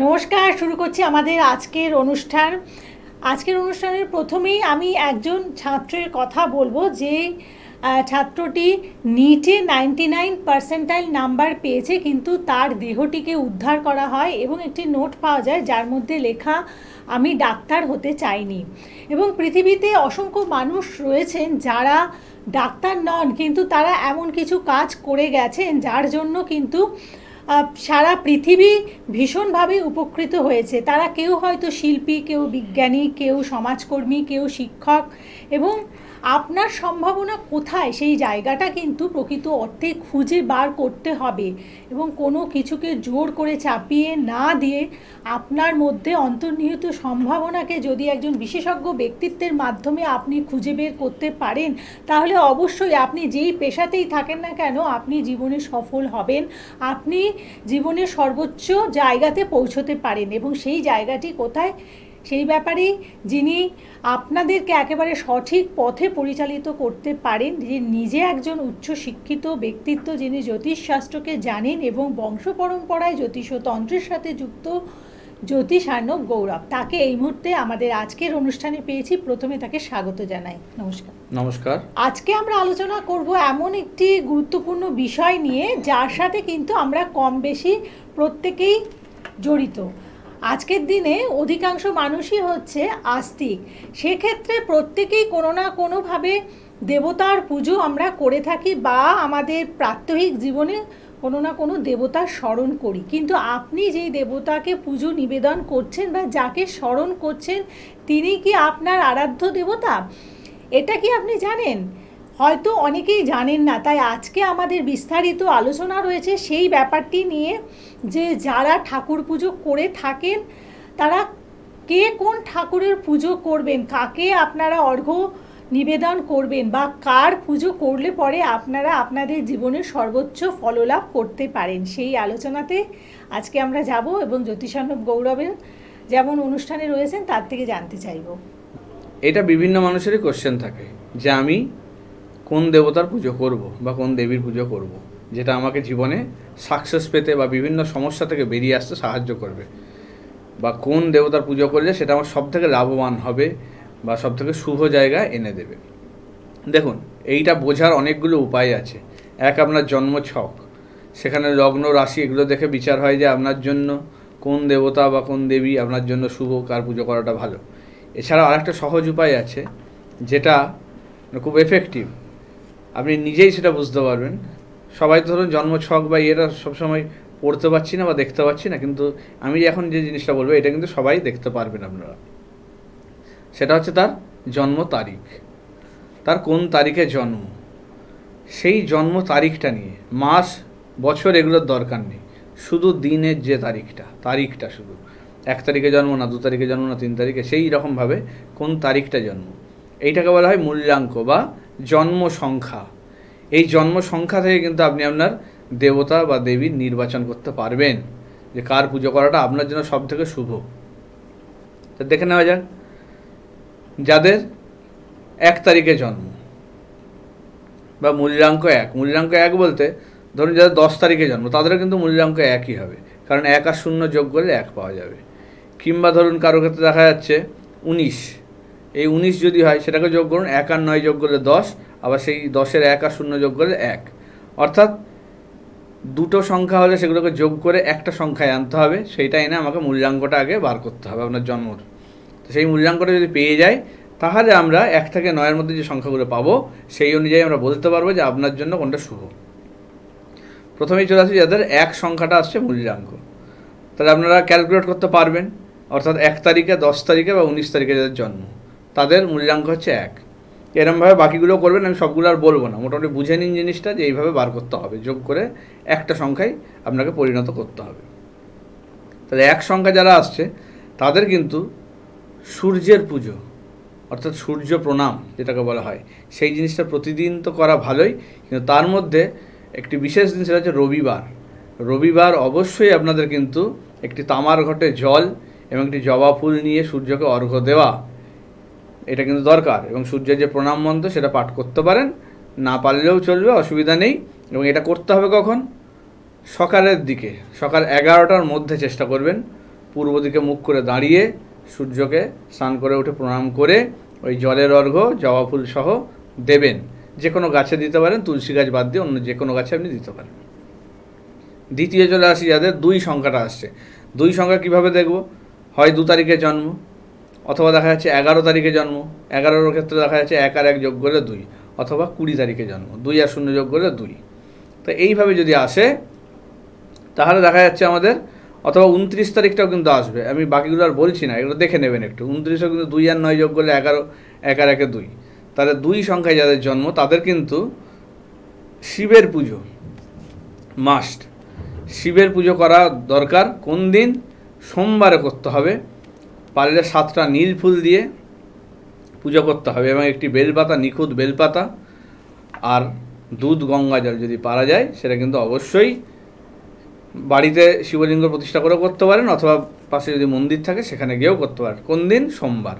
নমস্কার, শুরু করছি আমাদের আজকের অনুষ্ঠান। আজকের অনুষ্ঠানের প্রথমেই আমি একজন ছাত্রের কথা বলবো যে ছাত্রটি নিটে 99% নাম্বার পেয়েছে, কিন্তু তার দেহটিকে উদ্ধার করা হয় এবং একটি নোট পাওয়া যায় যার মধ্যে লেখা, আমি ডাক্তার হতে চাইনি। এবং পৃথিবীতে অসংখ্য মানুষ রয়েছেন যারা ডাক্তার নন, কিন্তু তারা এমন কিছু কাজ করে গেছেন যার জন্য কিন্তু সারা পৃথিবী ভীষণভাবে উপকৃত হয়েছে। তারা কেউ হয়তো শিল্পী, কেউ বিজ্ঞানী, কেউ সমাজকর্মী, কেউ শিক্ষক। এবং আপনার সম্ভাবনা কোথায় সেই জায়গাটা কিন্তু প্রকৃত অর্থে খুঁজে বার করতে হবে এবং কোনো কিছুকে জোর করে চাপিয়ে না দিয়ে আপনার মধ্যে অন্তর্নিহিত সম্ভাবনাকে যদি একজন বিশেষজ্ঞ ব্যক্তিত্বের মাধ্যমে আপনি খুঁজে বের করতে পারেন, তাহলে অবশ্যই আপনি যেই পেশাতেই থাকেন না কেন আপনি জীবনে সফল হবেন, আপনি জীবনের সর্বোচ্চ জায়গাতে পৌঁছতে পারেন। এবং সেই জায়গাটি কোথায়, সেই ব্যাপারেই যিনি আপনাদেরকে একেবারে সঠিক পথে পরিচালিত করতে পারেন, যে নিজে একজন উচ্চ শিক্ষিত ব্যক্তিত্ব, যিনি জ্যোতিষশাস্ত্রকে জানেন এবং বংশ পরম্পরায় জ্যোতিষতন্ত্রের সাথে যুক্ত জ্যোতিষার্ণব গৌরব, তাকে এই মুহূর্তে আমাদের আজকের অনুষ্ঠানে পেয়েছি। প্রথমে তাকে স্বাগত জানাই। নমস্কার। নমস্কার। আজকে আমরা আলোচনা করব এমন একটি গুরুত্বপূর্ণ বিষয় নিয়ে যার সাথে কিন্তু আমরা কম বেশি প্রত্যেকেই জড়িত। আজকের দিনে অধিকাংশ মানুষই হচ্ছে আস্তিক। সেক্ষেত্রে প্রত্যেকেই কোনো না কোনোভাবে দেবতার পুজো আমরা করে থাকি বা আমাদের প্রাত্যহিক জীবনে কোনো না কোনো দেবতার স্মরণ করি। কিন্তু আপনি যেই দেবতাকে পুজো নিবেদন করছেন বা যাকে স্মরণ করছেন, তিনি কি আপনার আরাধ্য দেবতা? এটা কি আপনি জানেন? হয়তো অনেকেই জানেন না। তাই আজকে আমাদের বিস্তারিত আলোচনা রয়েছে সেই ব্যাপারটি নিয়ে, যে যারা ঠাকুর পুজো করে থাকেন তারা কে কোন ঠাকুরের পুজো করবেন, কাকে আপনারা অর্ঘ্য নিবেদন করবেন, বা কার পুজো করলে পরে আপনারা আপনাদের জীবনের সর্বোচ্চ ফললাভ করতে পারেন, সেই আলোচনাতে আজকে আমরা যাব এবং জ্যোতিষার্ণব গৌরবের যেমন অনুষ্ঠানে রয়েছেন তার থেকে জানতে চাইব। এটা বিভিন্ন মানুষেরই কোশ্চেন থাকে যে আমি কোন দেবতার পুজো করব বা কোন দেবীর পুজো করব, যেটা আমাকে জীবনে সাকসেস পেতে বা বিভিন্ন সমস্যা থেকে বেরিয়ে আসতে সাহায্য করবে, বা কোন দেবতার পুজো করলে সেটা আমার সবথেকে লাভবান হবে বা সবথেকে শুভ জায়গায় এনে দেবে। দেখুন, এইটা বোঝার অনেকগুলো উপায় আছে। এক, আপনার জন্ম ছক, সেখানে লগ্ন রাশি এগুলো দেখে বিচার হয় যে আপনার জন্য কোন দেবতা বা কোন দেবী আপনার জন্য শুভ, কার পুজো করাটা ভালো। এছাড়া আরেকটা সহজ উপায় আছে যেটা খুব এফেক্টিভ, আপনি নিজেই সেটা বুঝতে পারবেন। সবাই ধরুন জন্ম ছক বা এটা সবসময় পড়তে পারছি না বা দেখতে পাচ্ছি না, কিন্তু আমি এখন যে জিনিসটা বলবো এটা কিন্তু সবাই দেখতে পারবেন আপনারা। সেটা হচ্ছে তার জন্ম তারিখ, তার কোন তারিখে জন্ম, সেই জন্ম তারিখটা নিয়ে মাস বছর এগুলোর দরকার নেই, শুধু দিনের যে তারিখটা শুধু 1 তারিখে জন্ম না, 2 তারিখে জন্ম না, 3 তারিখে, সেই রকমভাবে কোন তারিখটা জন্ম, এইটাকে বলা হয় মূল্যাঙ্ক বা জন্ম সংখ্যা। এই জন্ম সংখ্যা থেকে কিন্তু আপনি আপনার দেবতা বা দেবীর নির্বাচন করতে পারবেন যে কার পুজো করাটা আপনার জন্য সব থেকে শুভ। তো দেখে নেওয়া যাক, যাদের 1 তারিখে জন্ম বা মূল্যাঙ্ক এক বলতে ধরুন যাদের 10 তারিখে জন্ম তাদেরও কিন্তু মূল্যাঙ্ক একই হবে, কারণ 1 আর 0 যোগ করলে 1 পাওয়া যাবে। কিংবা ধরুন কারো ক্ষেত্রে দেখা যাচ্ছে 19, এই 19 যদি হয় সেটাকে যোগ করুন, 1 আর 9 যোগ করলে 10, আবার সেই 10-এর 1 আর 0 যোগ করলে 1, অর্থাৎ দুটো সংখ্যা হলে সেগুলোকে যোগ করে একটা সংখ্যায় আনতে হবে, সেইটা এনে আমাকে মূল্যাঙ্কটা আগে বার করতে হবে আপনার জন্মর। তো সেই মূল্যাঙ্কটা যদি পেয়ে যাই তাহলে আমরা 1 থেকে 9-এর মধ্যে যে সংখ্যাগুলো পাবো সেই অনুযায়ী আমরা বলতে পারবো যে আপনার জন্য কোনটা শুভ। প্রথমেই চলে আসি যাদের 1 সংখ্যাটা আসছে মূল্যাঙ্ক, তাহলে আপনারা ক্যালকুলেট করতে পারবেন, অর্থাৎ 1 তারিখে, 10 তারিখে বা 19 তারিখে যাদের জন্ম তাদের মূল্যাঙ্ক হচ্ছে 1। এরমভাবে বাকিগুলো করবেন, আমি সবগুলো আর বলবো না, মোটামুটি বুঝে নিন জিনিসটা যে এইভাবে বার করতে হবে, যোগ করে একটা সংখ্যায় আপনাকে পরিণত করতে হবে। তাহলে 1 সংখ্যা যারা আসছে তাদের কিন্তু সূর্যের পুজো অর্থাৎ সূর্য প্রণাম যেটাকে বলা হয়, সেই জিনিসটা প্রতিদিন তো করা ভালোই, কিন্তু তার মধ্যে একটি বিশেষ দিন সেটা হচ্ছে রবিবার অবশ্যই আপনাদের কিন্তু একটি তামার ঘটে জল এবং একটি জবা ফুল নিয়ে সূর্যকে অর্ঘ্য দেওয়া, এটা কিন্তু দরকার। এবং সূর্যের যে প্রণাম মন্ত্র সেটা পাঠ করতে পারেন, না পারলেও চলবে, অসুবিধা নেই। এবং এটা করতে হবে কখন? সকালের দিকে, সকাল 11টার মধ্যে চেষ্টা করবেন পূর্ব দিকে মুখ করে দাঁড়িয়ে সূর্যকে স্নান করে উঠে প্রণাম করে ওই জলের অর্ঘ্য জবা ফুল সহ দেবেন। যে কোনো গাছে দিতে পারেন, তুলসী গাছ বাদ দিয়ে অন্য যে কোনো গাছে আপনি দিতে পারেন। দ্বিতীয় চলে আসি যাদের 2 সংখ্যাটা আসছে। 2 সংখ্যা কীভাবে দেখব? হয় 2 তারিখে জন্ম, অথবা দেখা যাচ্ছে 11 তারিখে জন্ম। 11-র ক্ষেত্রে দেখা যাচ্ছে 1 আর 1 যোগ করলে 2, অথবা 20 তারিখে জন্ম, 2 আর 0 যোগ করলে 2। তো এইভাবে যদি আসে তাহলে দেখা যাচ্ছে আমাদের, অথবা 29 তারিখটাও কিন্তু আসবে, আমি বাকিগুলো আর বলছি না, এগুলো দেখে নেবেন একটু। 29ও কিন্তু 2 আর 9 যোগ করলে 11, 1 আর 1 2। তাহলে 2 সংখ্যায় যাদের জন্ম তাদের কিন্তু শিবের পুজো মাস্ট। শিবের পুজো করা দরকার। কোন দিন? সোমবারে করতে হবে। পারলে 7টা নীল ফুল দিয়ে পুজো করতে হবে, এবং একটি বেলপাতা, নিখুঁত বেলপাতা আর দুধ গঙ্গা জল যদি পারা যায় সেটা কিন্তু অবশ্যই বাড়িতে শিবলিঙ্গ প্রতিষ্ঠা করে করতে পারেন, অথবা পাশে যদি মন্দির থাকে সেখানে গিয়েও করতে পারেন। কোন দিন? সোমবার।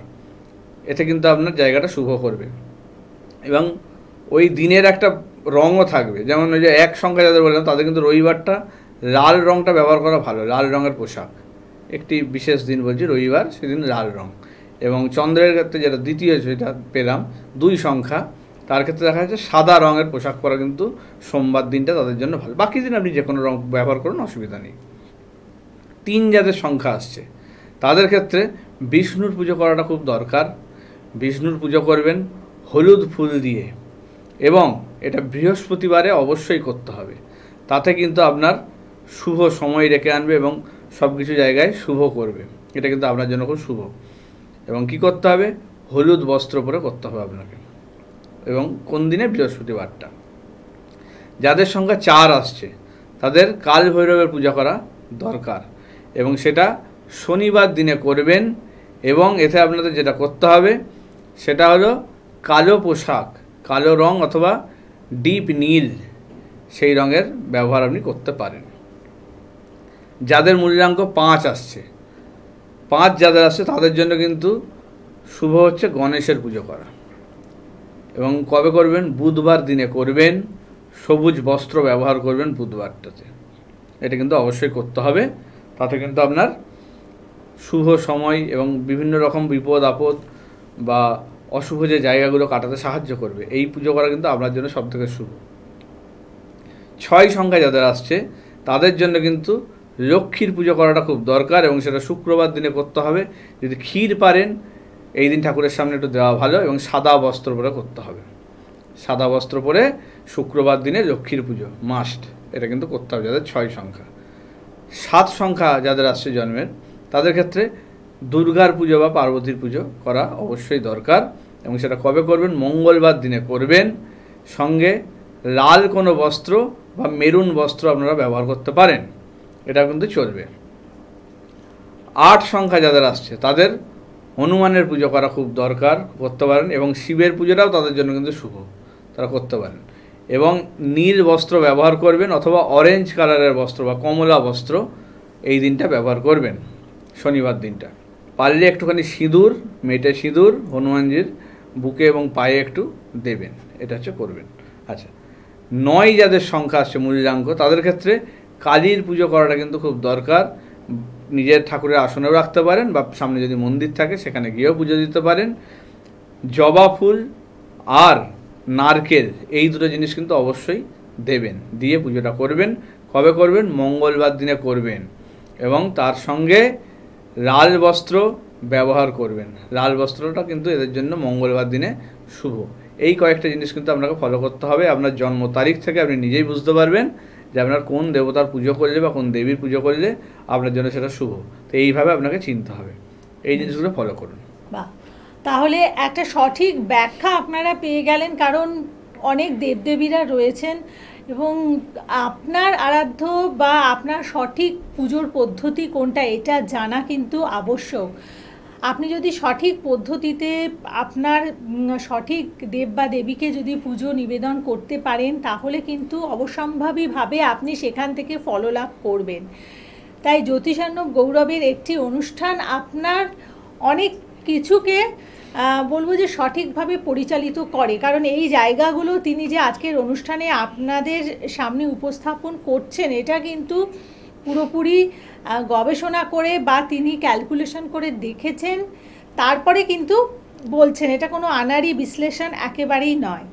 এতে কিন্তু আপনার জায়গাটা শুভ করবে। এবং ওই দিনের একটা রঙও থাকবে, যেমন ওই যে 1 সংখ্যা যাদের বললাম তাদের কিন্তু রবিবারটা লাল রঙটা ব্যবহার করা ভালো। লাল রঙের পোশাক, একটি বিশেষ দিন বলছি রবিবার, সেদিন লাল রঙ। এবং চন্দ্রের ক্ষেত্রে যেটা দ্বিতীয় যেটা পেলাম 2 সংখ্যা, তার ক্ষেত্রে দেখা যাচ্ছে সাদা রঙের পোশাক পরা কিন্তু সোমবার দিনটা তাদের জন্য ভালো। বাকি দিন আপনি যে কোনো রঙ ব্যবহার করুন, অসুবিধা নেই। 3 যাদের সংখ্যা আসছে তাদের ক্ষেত্রে বিষ্ণুর পুজো করাটা খুব দরকার। বিষ্ণুর পুজো করবেন হলুদ ফুল দিয়ে, এবং এটা বৃহস্পতিবারে অবশ্যই করতে হবে। তাতে কিন্তু আপনার শুভ সময় রেখে আনবে এবং সব কিছু জায়গায় শুভ করবে। এটা কিন্তু আপনার জন্য খুব শুভ। এবং কি করতে হবে? হলুদ বস্ত্র পরে করতে হবে আপনাকে। এবং কোন দিনে? বৃহস্পতিবারটা। যাদের সংখ্যা 4 আসছে তাদের কাল ভৈরবের পূজা করা দরকার, এবং সেটা শনিবার দিনে করবেন। এবং এতে আপনাদের যেটা করতে হবে সেটা হলো কালো পোশাক, কালো রং অথবা ডিপ নীল, সেই রঙের ব্যবহার আপনি করতে পারেন। যাদের মূল্যাঙ্ক 5 আসছে, 5 যাদের আসছে তাদের জন্য কিন্তু শুভ হচ্ছে গণেশের পুজো করা। এবং কবে করবেন? বুধবার দিনে করবেন। সবুজ বস্ত্র ব্যবহার করবেন বুধবারটাতে। এটা কিন্তু অবশ্যই করতে হবে। তাতে কিন্তু আপনার শুভ সময় এবং বিভিন্ন রকম বিপদ আপদ বা অশুভ যে জায়গাগুলো কাটাতে সাহায্য করবে। এই পুজো করা কিন্তু আপনার জন্য সবথেকে শুভ। 6 সংখ্যা যাদের আসছে তাদের জন্য কিন্তু লক্ষ্মীর পুজো করাটা খুব দরকার, এবং সেটা শুক্রবার দিনে করতে হবে। যদি ক্ষীর পারেন এই দিন ঠাকুরের সামনে একটু দেওয়া ভালো, এবং সাদা বস্ত্র পরে করতে হবে। সাদা বস্ত্র পরে শুক্রবার দিনে লক্ষ্মীর পুজো মাস্ট, এটা কিন্তু করতে হবে যাদের 6 সংখ্যা। 7 সংখ্যা যাদের আসছে জন্মের তাদের ক্ষেত্রে দুর্গার পুজো বা পার্বতীর পুজো করা অবশ্যই দরকার, এবং সেটা কবে করবেন? মঙ্গলবার দিনে করবেন। সঙ্গে লাল কোনো বস্ত্র বা মেরুন বস্ত্র আপনারা ব্যবহার করতে পারেন, এটা কিন্তু চলবে। 8 সংখ্যা যাদের আসছে তাদের হনুমানের পুজো করা খুব দরকার, করতে পারেন। এবং শিবের পুজোটাও তাদের জন্য কিন্তু শুভ, তারা করতে পারেন। এবং নীল বস্ত্র ব্যবহার করবেন, অথবা অরেঞ্জ কালারের বস্ত্র বা কমলা বস্ত্র এই দিনটা ব্যবহার করবেন, শনিবার দিনটা। পারলে একটুখানি সিঁদুর, মেটে সিঁদুর হনুমানজির বুকে এবং পায়ে একটু দেবেন, এটা হচ্ছে করবেন। আচ্ছা, 9 যাদের সংখ্যা আসছে মূল্যাঙ্ক তাদের ক্ষেত্রে কালীর পুজো করাটা কিন্তু খুব দরকার। নিজের ঠাকুরের আসনেও রাখতে পারেন, বা সামনে যদি মন্দির থাকে সেখানে গিয়েও পুজো দিতে পারেন। জবা ফুল আর নারকেল এই দুটো জিনিস কিন্তু অবশ্যই দেবেন, দিয়ে পুজোটা করবেন। কবে করবেন? মঙ্গলবার দিনে করবেন। এবং তার সঙ্গে লাল বস্ত্র ব্যবহার করবেন। লাল বস্ত্রটা কিন্তু এদের জন্য মঙ্গলবার দিনে শুভ। এই কয়েকটা জিনিস কিন্তু আপনাকে ফলো করতে হবে। আপনার জন্ম তারিখ থেকে আপনি নিজেই বুঝতে পারবেন যে আপনার কোন দেবতার পুজো করলে বা কোন দেবীর পুজো করলে আপনার জন্য সেটা শুভ। তো এইভাবে আপনাকে চিনতে হবে, এই জিনিসগুলো ফলো করুন। বাহ, তাহলে একটা সঠিক ব্যাখ্যা আপনারা পেয়ে গেলেন, কারণ অনেক দেবদেবীরা রয়েছেন এবং আপনার আরাধ্য বা আপনার সঠিক পুজোর পদ্ধতি কোনটা এটা জানা কিন্তু আবশ্যক। আপনি যদি সঠিক পদ্ধতিতে আপনার সঠিক দেব বা দেবীকে যদি পুজো নিবেদন করতে পারেন তাহলে কিন্তু অবশ্যম্ভাবীভাবে আপনি সেখান থেকে ফললাভ করবেন। তাই জ্যোতিষার্ণব গৌরবের একটি অনুষ্ঠান আপনার অনেক কিছুকে বলবো যে সঠিকভাবে পরিচালিত করে, কারণ এই জায়গাগুলো তিনি যে আজকের অনুষ্ঠানে আপনাদের সামনে উপস্থাপন করছেন এটা কিন্তু পুরোপুরি গবেষণা করে বা তিনি ক্যালকুলেশন করে দেখেছেন, তারপরে কিন্তু বলছেন। এটা কোনো আনাড়ি বিশ্লেষণ একেবারেই নয়।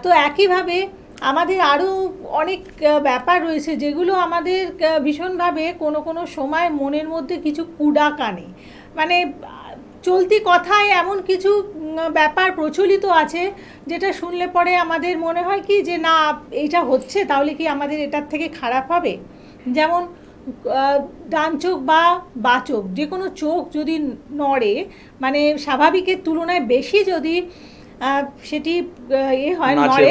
তো একইভাবে আমাদের আরও অনেক ব্যাপার রয়েছে যেগুলো আমাদের ভীষণভাবে কোনো কোনো সময় মনের মধ্যে কিছু কুডাক আনে। মানে চলতি কথায় এমন কিছু ব্যাপার প্রচলিত আছে যেটা শুনলে পরে আমাদের মনে হয় কি যে না, এইটা হচ্ছে তাহলে কি আমাদের এটার থেকে খারাপ হবে। যেমন ডান চোখ বা বাচোখ, যে কোনো চোখ যদি নড়ে, মানে স্বাভাবিকের তুলনায় বেশি যদি সেটি হয়, নড়ে,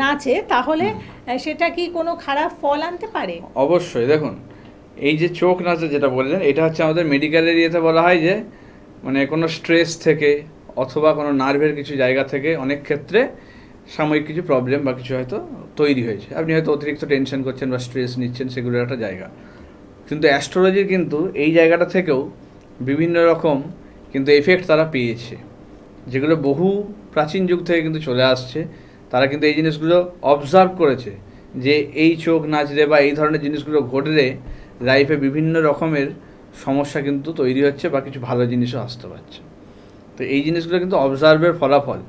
নাচে, তাহলে সেটা কি কোনো খারাপ ফল আনতে পারে? অবশ্যই। দেখুন, এই যে চোখ নাচে যেটা বললেন, এটা হচ্ছে আমাদের মেডিকেল এরিয়াতে বলা হয় যে মানে কোনো স্ট্রেস থেকে অথবা কোনো নার্ভের কিছু জায়গা থেকে অনেক ক্ষেত্রে সাময়িক কিছু প্রবলেম বা কিছু হয়তো তৈরি হয়েছে। আপনি হয়তো অতিরিক্ত টেনশন করছেন বা স্ট্রেস নিচ্ছেন, সেগুলোর একটা জায়গা। কিন্তু অ্যাস্ট্রোলজির কিন্তু এই জায়গাটা থেকেও বিভিন্ন রকম কিন্তু এফেক্ট তারা পেয়েছে, যেগুলো বহু প্রাচীন যুগ থেকে কিন্তু চলে আসছে। তারা কিন্তু এই জিনিসগুলো অবজার্ভ করেছে যে এই চোখ নাচলে বা এই ধরনের জিনিসগুলো ঘটলে লাইফে বিভিন্ন রকমের সমস্যা কিন্তু তৈরি হচ্ছে বা কিছু ভালো জিনিসও আসতে পারছে। তো এই জিনিসগুলো কিন্তু অবজার্ভের ফলাফল,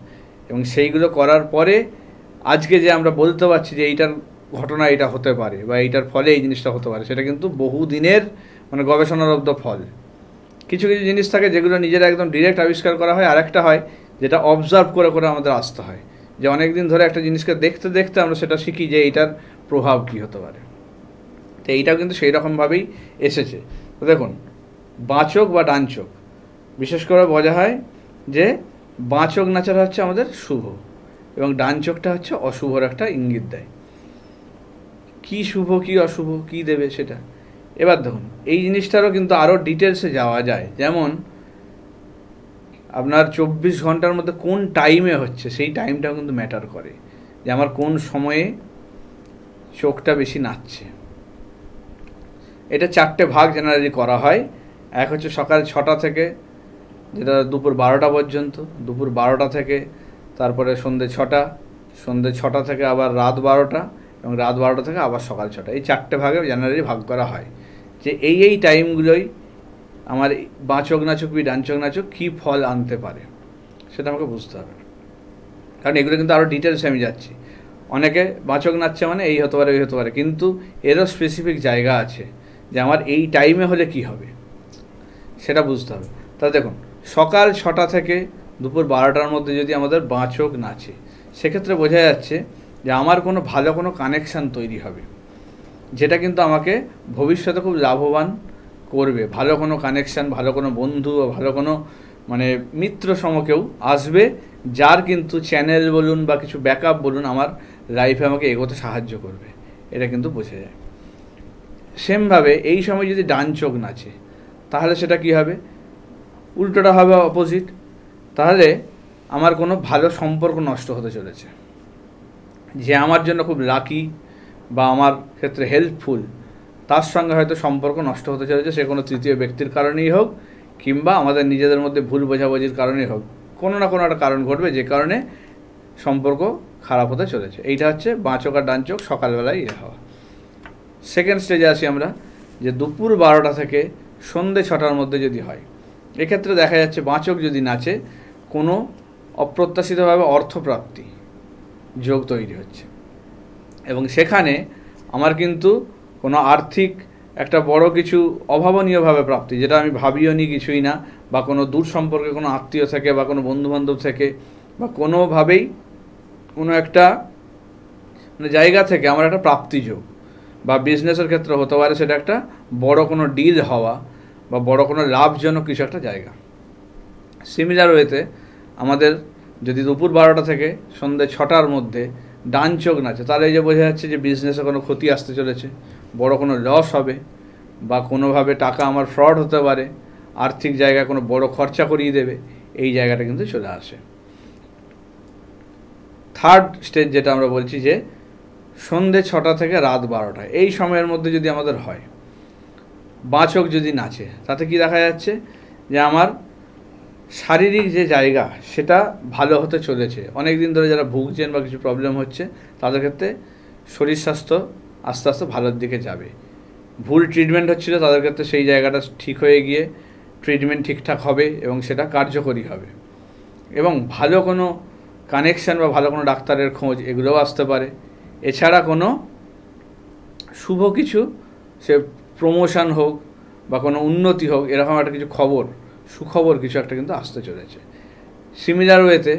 এবং সেইগুলো করার পরে আজকে যে আমরা বলতে পারছি যে এইটার ঘটনা এটা হতে পারে বা এইটার ফলে এই জিনিসটা হতে পারে, সেটা কিন্তু বহু দিনের মানে গবেষণালব্ধ ফল। কিছু কিছু জিনিস থাকে যেগুলো নিজেরা একদম ডিরেক্ট আবিষ্কার করা হয়, আর একটা হয় যেটা অবজার্ভ করে করে আমাদের আসতে হয়, যে অনেক দিন ধরে একটা জিনিসকে দেখতে দেখতে আমরা সেটা শিখি যে এইটার প্রভাব কী হতে পারে। তো এইটাও কিন্তু সেই রকমভাবেই এসেছে। তো দেখুন, বাঁচক বা ডান চোখ বিশেষ করে বোঝা হয় যে বাঁ চোখ নাচার হচ্ছে আমাদের শুভ, এবং ডান চোখটা হচ্ছে অশুভর একটা ইঙ্গিত দেয়। কী শুভ কী অশুভ কী দেবে সেটা এবার দেখুন, এই জিনিসটারও কিন্তু আরও ডিটেলসে যাওয়া যায়। যেমন আপনার 24 ঘন্টার মধ্যে কোন টাইমে হচ্ছে, সেই টাইমটাও কিন্তু ম্যাটার করে, যে আমার কোন সময়ে চোখটা বেশি নাচছে। এটা 4টে ভাগ জেনারেলি করা হয়। এক হচ্ছে সকাল 6টা থেকে, যেটা দুপুর 12টা পর্যন্ত, দুপুর 12টা থেকে তারপরে সন্ধ্যে 6টা, সন্ধ্যে 6টা থেকে আবার রাত 12টা, এবং রাত 12টা থেকে আবার সকাল 6টা। এই 4টে ভাগে জেনারেলি ভাগ করা হয়, যে এই টাইমগুলোই আমার বাঁ চোখ নাচুক কি ডান চোখ নাচুক কী ফল আনতে পারে সেটা আমাকে বুঝতে হবে। কারণ এগুলো কিন্তু আরও ডিটেলসে আমি যাচ্ছি। অনেকে বাঁ চোখ নাচছে মানে এই হতে পারে ওই হতে পারে, কিন্তু এরও স্পেসিফিক জায়গা আছে যে আমার এই টাইমে হলে কি হবে সেটা বুঝতে হবে। তা দেখুন, সকাল 6টা থেকে দুপুর 12টার মধ্যে যদি আমাদের বাঁ চোখ নাচে, সেক্ষেত্রে বোঝা যাচ্ছে যে আমার কোনো ভালো কোনো কানেকশান তৈরি হবে, যেটা কিন্তু আমাকে ভবিষ্যতে খুব লাভবান করবে। ভালো কোনো কানেকশান, ভালো কোনো বন্ধু, ভালো কোনো মানে মিত্র সম কেউ আসবে, যার কিন্তু চ্যানেল বলুন বা কিছু ব্যাকআপ বলুন আমার লাইফে আমাকে এগোতে সাহায্য করবে, এটা কিন্তু বোঝা যায়। সেমভাবে এই সময় যদি ডান চোখ নাচে, তাহলে সেটা কি হবে, উল্টোটা হবে অপোজিট। তাহলে আমার কোনো ভালো সম্পর্ক নষ্ট হতে চলেছে, যে আমার জন্য খুব লাকি বা আমার ক্ষেত্রে হেল্পফুল, তার সঙ্গে হয়তো সম্পর্ক নষ্ট হতে চলেছে। সে কোনো তৃতীয় ব্যক্তির কারণেই হোক, কিংবা আমাদের নিজেদের মধ্যে ভুল বোঝাবুঝির কারণেই হোক, কোনো না কোনো একটা কারণ ঘটবে যে কারণে সম্পর্ক খারাপ হতে চলেছে। এইটা হচ্ছে বাঁ চোখ আর ডান চোখ সকালবেলায় হওয়া। সেকেন্ড স্টেজে আসি আমরা, যে দুপুর 12টা থেকে সন্ধ্যে 6টার মধ্যে যদি হয়, এক্ষেত্রে দেখা যাচ্ছে বাঁ চোখ যদি নাচে, কোনো অপ্রত্যাশিতভাবে অর্থপ্রাপ্তি যোগ তৈরি হচ্ছে, এবং সেখানে আমার কিন্তু কোনো আর্থিক একটা বড় কিছু অভাবনীয়ভাবে প্রাপ্তি, যেটা আমি ভাবিও নি কিছুই না, বা কোনো দূর সম্পর্কে কোনো আত্মীয় থেকে বা কোনো বন্ধুবান্ধব থেকে বা কোনোভাবেই কোনো একটা মানে জায়গা থেকে আমার একটা প্রাপ্তি যোগ, বা বিজনেসের ক্ষেত্রে হতে পারে সেটা একটা বড় কোনো ডিল হওয়া বা বড় কোনো লাভজনক কিছু একটা জায়গা। সিমিলার ওয়েতে আমাদের যদি দুপুর 12টা থেকে সন্ধ্যে 6টার মধ্যে ডান চোখ নাচে, তাহলে এই যে বোঝা যাচ্ছে যে বিজনেসে কোনো ক্ষতি আসতে চলেছে, বড় কোনো লস হবে, বা কোনোভাবে টাকা আমার ফ্রড হতে পারে, আর্থিক জায়গায় কোনো বড় খরচা করিয়ে দেবে, এই জায়গাটা কিন্তু চলে আসে। থার্ড স্টেজ যেটা আমরা বলছি, যে সন্ধ্যে 6টা থেকে রাত 12টা, এই সময়ের মধ্যে যদি আমাদের হয়, বাঁ চোখ যদি নাচে, তাতে কি দেখা যাচ্ছে যে আমার শারীরিক যে জায়গা সেটা ভালো হতে চলেছে। অনেক দিন ধরে যারা ভুগছেন বা কিছু প্রবলেম হচ্ছে, তাদের ক্ষেত্রে শরীর স্বাস্থ্য আস্তে আস্তে ভালোর দিকে যাবে। ভুল ট্রিটমেন্ট হচ্ছিল তাদের ক্ষেত্রে সেই জায়গাটা ঠিক হয়ে গিয়ে ট্রিটমেন্ট ঠিকঠাক হবে এবং সেটা কার্যকরী হবে, এবং ভালো কোনো কানেকশান বা ভালো কোনো ডাক্তারের খোঁজ এগুলোও আসতে পারে। এছাড়া কোনো শুভ কিছু, সে প্রমোশন হোক বা কোনো উন্নতি হোক, এরকম একটা কিছু খবর, সুখবর কিছু একটা কিন্তু আসতে চলেছে। সিমিলার ওয়েতে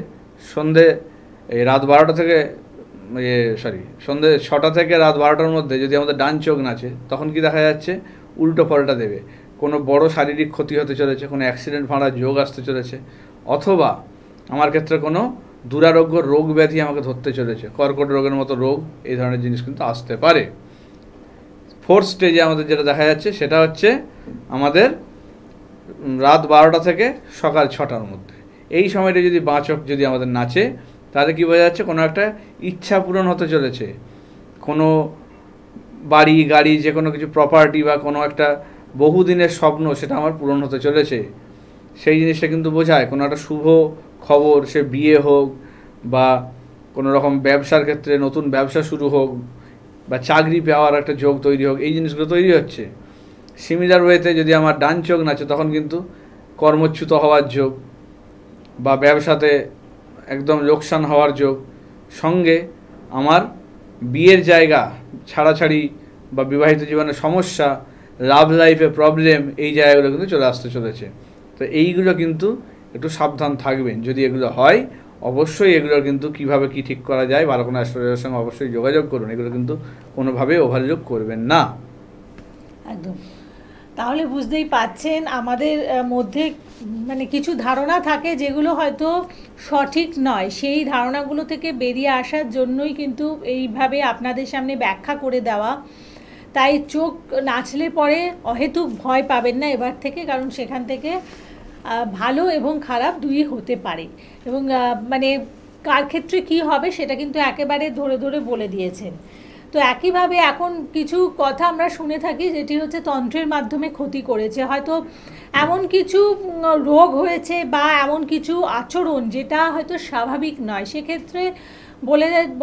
রাত 12টা থেকে সন্ধে 6টা থেকে রাত 12টার মধ্যে যদি আমাদের ডান চোখ নাচে, তখন কি দেখা যাচ্ছে উল্টো পাল্টা দেবে, কোনো বড় শারীরিক ক্ষতি হতে চলেছে, কোনো অ্যাক্সিডেন্ট ফাঁড়ার যোগ আসতে চলেছে, অথবা আমার ক্ষেত্রে কোনো দুরারোগ্য রোগ ব্যাধি আমাকে ধরতে চলেছে, কর্কট রোগের মতো রোগ, এই ধরনের জিনিস কিন্তু আসতে পারে। ফোর্থ স্টেজে আমাদের যেটা দেখা যাচ্ছে সেটা হচ্ছে আমাদের রাত 12টা থেকে সকাল 6টার মধ্যে, এই সময়টা যদি বাঁচক যদি আমাদের নাচে, তাহলে কী বোঝা যাচ্ছে কোনো একটা ইচ্ছা পূরণ হতে চলেছে, কোনো বাড়ি গাড়ি যে কোনো কিছু প্রপার্টি বা কোনো একটা বহুদিনের স্বপ্ন সেটা আমার পূরণ হতে চলেছে, সেই জিনিসটা কিন্তু বোঝায়। কোনো একটা শুভ খবর, সে বিয়ে হোক বা কোনো রকম ব্যবসার ক্ষেত্রে নতুন ব্যবসা শুরু হোক বা চাকরি পাওয়ার একটা যোগ তৈরি হোক, এই জিনিসগুলো তৈরি হচ্ছে। সিমিলার ওয়েতে যদি আমার ডান চোখ নাচে, তখন কিন্তু কর্মচ্যুত হওয়ার যোগ বা ব্যবসাতে একদম লোকসান হওয়ার যোগ, সঙ্গে আমার বিয়ের জায়গা ছাড়াছাড়ি বা বিবাহিত জীবনের সমস্যা, লাভ লাইফে প্রবলেম, এই জায়গাগুলো কিন্তু চলে আসতে চলেছে। তো এইগুলো কিন্তু একটু সাবধান থাকবেন। যদি এগুলো হয়, অবশ্যই এগুলোর কিন্তু কীভাবে কী ঠিক করা যায়, ভালো কোনো অ্যাস্ট্রোলজারের সঙ্গে অবশ্যই যোগাযোগ করুন। এগুলো কিন্তু কোনোভাবে ওভারলুক করবেন না। একদম। তাহলে বুঝতেই পাচ্ছেন আমাদের মধ্যে মানে কিছু ধারণা থাকে যেগুলো হয়তো সঠিক নয়, সেই ধারণাগুলো থেকে বেরিয়ে আসার জন্যই কিন্তু এইভাবে আপনাদের সামনে ব্যাখ্যা করে দেওয়া। তাই চোখ নাচলে পরে অহেতুক ভয় পাবেন না এবার থেকে, কারণ সেখান থেকে ভালো এবং খারাপ দুই হতে পারে, এবং মানে কার ক্ষেত্রে কী হবে সেটা কিন্তু একেবারে ধরে ধরে বলে দিয়েছেন। তো একইভাবে এখন কিছু কথা আমরা শুনে থাকি যেটি হচ্ছে তন্ত্রের মাধ্যমে ক্ষতি করেছে, হয়তো এমন কিছু রোগ হয়েছে বা এমন কিছু আচরণ যেটা হয়তো স্বাভাবিক নয়, সেক্ষেত্রে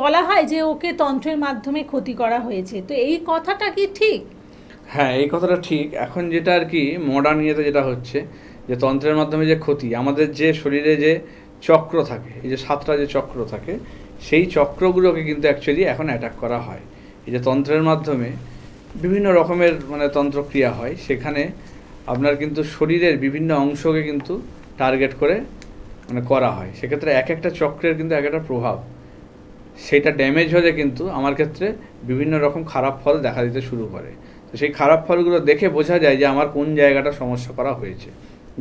বলা হয় যে ওকে তন্ত্রের মাধ্যমে ক্ষতি করা হয়েছে। তো এই কথাটা কি ঠিক? হ্যাঁ, এই কথাটা ঠিক। এখন যেটা আর কি মডার্ন ইয়েতে যেটা হচ্ছে যে তন্ত্রের মাধ্যমে যে ক্ষতি, আমাদের যে শরীরে যে চক্র থাকে, এই যে 7টা যে চক্র থাকে, সেই চক্রগুলোকে কিন্তু অ্যাকচুয়ালি এখন অ্যাটাক করা হয়। এই যে তন্ত্রের মাধ্যমে বিভিন্ন রকমের মানে তন্ত্রক্রিয়া হয়, সেখানে আপনার কিন্তু শরীরের বিভিন্ন অংশকে কিন্তু টার্গেট করে মানে করা হয়। সেক্ষেত্রে এক একটা চক্রের কিন্তু এক একটা প্রভাব, সেটা ড্যামেজ হলে কিন্তু আমার ক্ষেত্রে বিভিন্ন রকম খারাপ ফল দেখা দিতে শুরু করে। তো সেই খারাপ ফলগুলো দেখে বোঝা যায় যে আমার কোন জায়গাটা সমস্যা করা হয়েছে।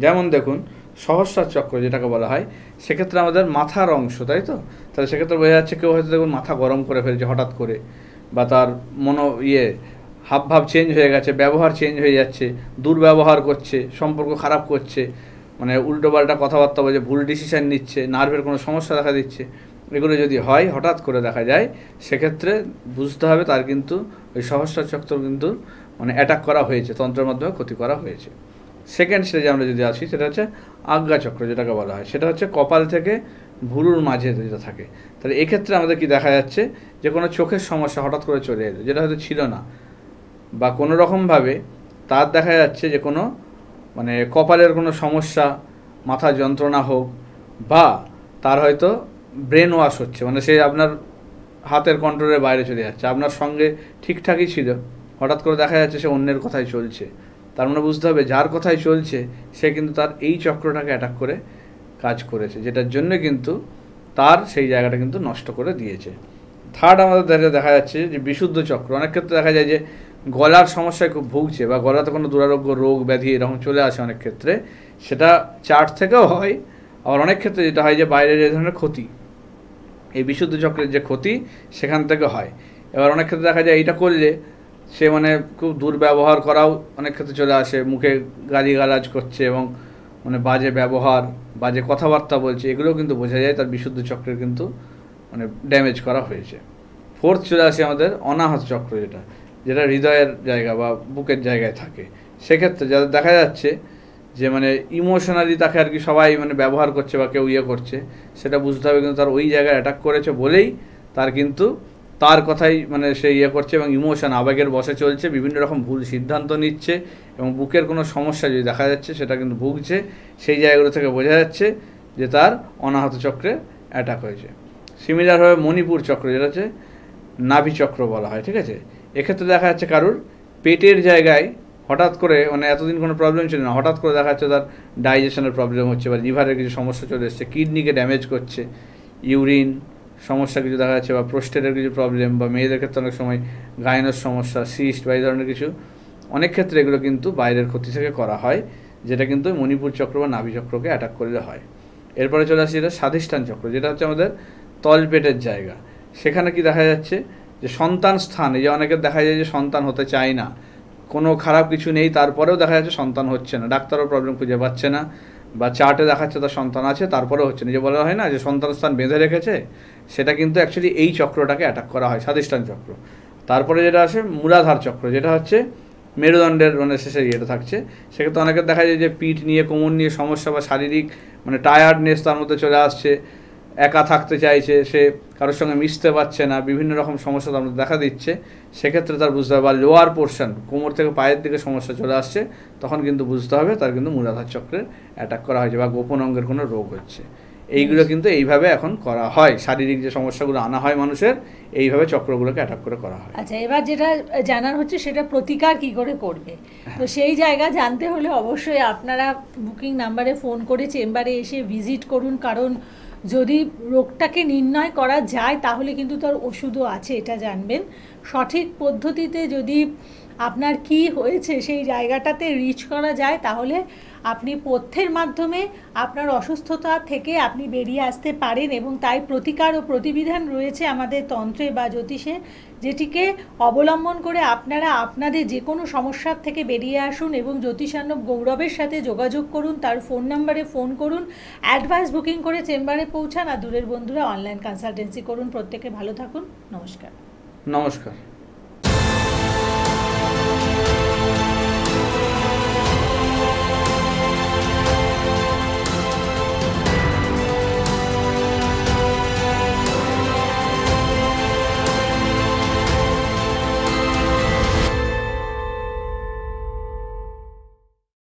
যেমন দেখুন, সহস্রার চক্র যেটাকে বলা হয়, সেক্ষেত্রে আমাদের মাথার অংশ, তাই তো? তাহলে সেক্ষেত্রে বোঝা যাচ্ছে কেউ হয়তো দেখুন মাথা গরম করে ফেলছে হঠাৎ করে, বা তার হাবভাব চেঞ্জ হয়ে গেছে, ব্যবহার চেঞ্জ হয়ে যাচ্ছে, দুর্ব্যবহার করছে, সম্পর্ক খারাপ করছে, মানে উল্টোপাল্টা কথাবার্তা বলছে, ভুল ডিসিশান নিচ্ছে, নার্ভের কোনো সমস্যা দেখা দিচ্ছে। এগুলো যদি হয়, হঠাৎ করে দেখা যায়, সেক্ষেত্রে বুঝতে হবে তার কিন্তু ওই সহস্রার চক্র কিন্তু মানে অ্যাটাক করা হয়েছে, তন্ত্রের মাধ্যমে ক্ষতি করা হয়েছে। সেকেন্ড স্টেজে আমরা যদি আসি, সেটা হচ্ছে আজ্ঞা চক্র যেটাকে বলা হয়, সেটা হচ্ছে কপাল থেকে ভুরুর মাঝে যেটা থাকে। তাহলে এক্ষেত্রে আমাদের কি দেখা যাচ্ছে যে কোনো চোখের সমস্যা হঠাৎ করে চলে এলো, যেটা হয়তো ছিল না, বা কোনো রকমভাবে তার দেখা যাচ্ছে যে কোনো মানে কপালের কোনো সমস্যা, মাথা যন্ত্রণা হোক, বা তার হয়তো ব্রেন ওয়াশ হচ্ছে, মানে সে আপনার হাতের কন্ট্রোলের বাইরে চলে যাচ্ছে, আপনার সঙ্গে ঠিকঠাকই ছিল, হঠাৎ করে দেখা যাচ্ছে সে অন্যের কথাই চলছে। তার মানে বুঝতে হবে যার কথাই চলছে সে কিন্তু তার এই চক্রটাকে অ্যাটাক করে কাজ করেছে, যেটার জন্য কিন্তু তার সেই জায়গাটা কিন্তু নষ্ট করে দিয়েছে। থার্ড আমাদের দেখা যাচ্ছে যে বিশুদ্ধ চক্র। অনেক ক্ষেত্রে দেখা যায় যে গলার সমস্যায় খুব ভুগছে, বা গলাতে কোনো দুরারোগ্য রোগ ব্যাধি এরকম চলে আসে অনেক ক্ষেত্রে, সেটা চার্ট থেকেও হয়। আবার অনেক ক্ষেত্রে যেটা হয় যে বাইরের যে ধরনের ক্ষতি, এই বিশুদ্ধ চক্রের যে ক্ষতি সেখান থেকে হয়। এবার অনেক ক্ষেত্রে দেখা যায় এইটা করলে সে মানে খুব দুর্ব্যবহার করাও অনেক ক্ষেত্রে চলে আসে, মুখে গালিগালাজ করছে এবং মানে বাজে ব্যবহার, বাজে কথাবার্তা বলছে, এগুলোও কিন্তু বোঝা যায় তার বিশুদ্ধ চক্রের কিন্তু মানে ড্যামেজ করা হয়েছে। ফোর্থ চলে আসে আমাদের অনাহত চক্র, যেটা হৃদয়ের জায়গা বা বুকের জায়গায় থাকে। সেক্ষেত্রে যাদের দেখা যাচ্ছে যে মানে ইমোশনালি তাকে আর কি সবাই মানে ব্যবহার করছে বা কেউ করছে, সেটা বুঝতে হবে কিন্তু তার ওই জায়গায় অ্যাটাক করেছে বলেই তার কিন্তু তার কথাই মানে সে ইয়ে করছে এবং ইমোশন আবেগের বশে চলছে, বিভিন্ন রকম ভুল সিদ্ধান্ত নিচ্ছে এবং বুকের কোনো সমস্যা যদি দেখা যাচ্ছে সেটা কিন্তু ভুগছে, সেই জায়গাগুলো থেকে বোঝা যাচ্ছে যে তার অনাহত চক্রে অ্যাটাক হয়েছে। সিমিলারভাবে মণিপুর চক্র, যেটা হচ্ছে নাভি চক্র বলা হয়, ঠিক আছে, এক্ষেত্রে দেখা যাচ্ছে কারুর পেটের জায়গায় হঠাৎ করে, মানে এতদিন কোনো প্রবলেম ছিল না, হঠাৎ করে দেখা যাচ্ছে তার ডাইজেশনের প্রবলেম হচ্ছে বা লিভারের কিছু সমস্যা চলে এসছে, কিডনিকে ড্যামেজ করছে, ইউরিন সমস্যা কিছু দেখা যাচ্ছে, বা প্রোস্টেটের কিছু প্রবলেম, বা মেয়েদের ক্ষেত্রে অনেক সময় গাইনোর সমস্যা, সিস্ট বা এই ধরনের কিছু, অনেক ক্ষেত্রে এগুলো কিন্তু বাইরের ক্ষতি থেকে করা হয়, যেটা কিন্তু মণিপুর চক্র বা নাভি চক্রকে অ্যাটাক করলে হয়। এরপরে চলে আসছে যেটা স্বাধিষ্ঠান চক্র, যেটা হচ্ছে আমাদের তলপেটের জায়গা। সেখানে কি দেখা যাচ্ছে যে সন্তান স্থান, এই যে অনেকের দেখা যায় যে সন্তান হতে চায় না, কোনো খারাপ কিছু নেই তারপরেও দেখা যাচ্ছে সন্তান হচ্ছে না, ডাক্তারও প্রবলেম খুঁজে পাচ্ছে না, বা চার্টে দেখাচ্ছে তার সন্তান আছে তারপরেও হচ্ছে না, যে বলা হয় না যে সন্তান স্থান বেঁধে রেখেছে, সেটা কিন্তু অ্যাকচুয়ালি এই চক্রটাকে অ্যাটাক করা হয়, স্বাধিষ্ঠান চক্র। তারপরে যেটা আসে মূলাধার চক্র, যেটা হচ্ছে মেরুদণ্ডের মানে শেষে ইয়েটা থাকছে, সেক্ষেত্রে অনেকের দেখা যায় যে পিঠ নিয়ে কোমর নিয়ে সমস্যা বা শারীরিক মানে টায়ার্ডনেস তার মধ্যে চলে আসছে, একা থাকতে চাইছে, সে কারোর সঙ্গে মিশতে পারছে না, বিভিন্ন রকম সমস্যা তার মধ্যে দেখা দিচ্ছে, সেক্ষেত্রে তার বুঝতে হবে, বা লোয়ার পোর্শন কোমর থেকে পায়ের দিকে সমস্যা চলে আসছে, তখন কিন্তু বুঝতে হবে তার কিন্তু মূলাধার চক্রের অ্যাটাক করা হয়েছে বা গোপন অঙ্গের কোনো রোগ হচ্ছে। এইগুলো কিন্তু এইভাবে এখন করা হয়, শারীরিক যে সমস্যাগুলো আনা হয় মানুষের, এইভাবে চক্রগুলোকে অ্যাটাক করে করা হয়। আচ্ছা, এবার যেটা জানার হচ্ছে সেটা প্রতিকার কি করে করবে, তো সেই জায়গা জানতে হলে অবশ্যই আপনারা বুকিং নাম্বারে ফোন করে চেম্বারে এসে ভিজিট করুন, কারণ যদি রোগটাকে নির্ণয় করা যায় তাহলে কিন্তু তার ওষুধও আছে, এটা জানবেন। সঠিক পদ্ধতিতে যদি আপনার কি হয়েছে সেই জায়গাটাতে রিচ করা যায়, তাহলে আপনি পথ্যের মাধ্যমে আপনার অসুস্থতা থেকে আপনি বেরিয়ে আসতে পারেন, এবং তাই প্রতিকার ও প্রতিবিধান রয়েছে আমাদের তন্ত্রে বা জ্যোতিষে, যেটিকে অবলম্বন করে আপনারা আপনাদের যে কোনো সমস্যার থেকে বেরিয়ে আসুন এবং জ্যোতিষার্ণব গৌরবের সাথে যোগাযোগ করুন, তার ফোন নাম্বারে ফোন করুন, অ্যাডভান্স বুকিং করে চেম্বারে পৌঁছান, আর দূরের বন্ধুরা অনলাইন কনসালটেন্সি করুন। প্রত্যেকে ভালো থাকুন, নমস্কার। নমস্কার।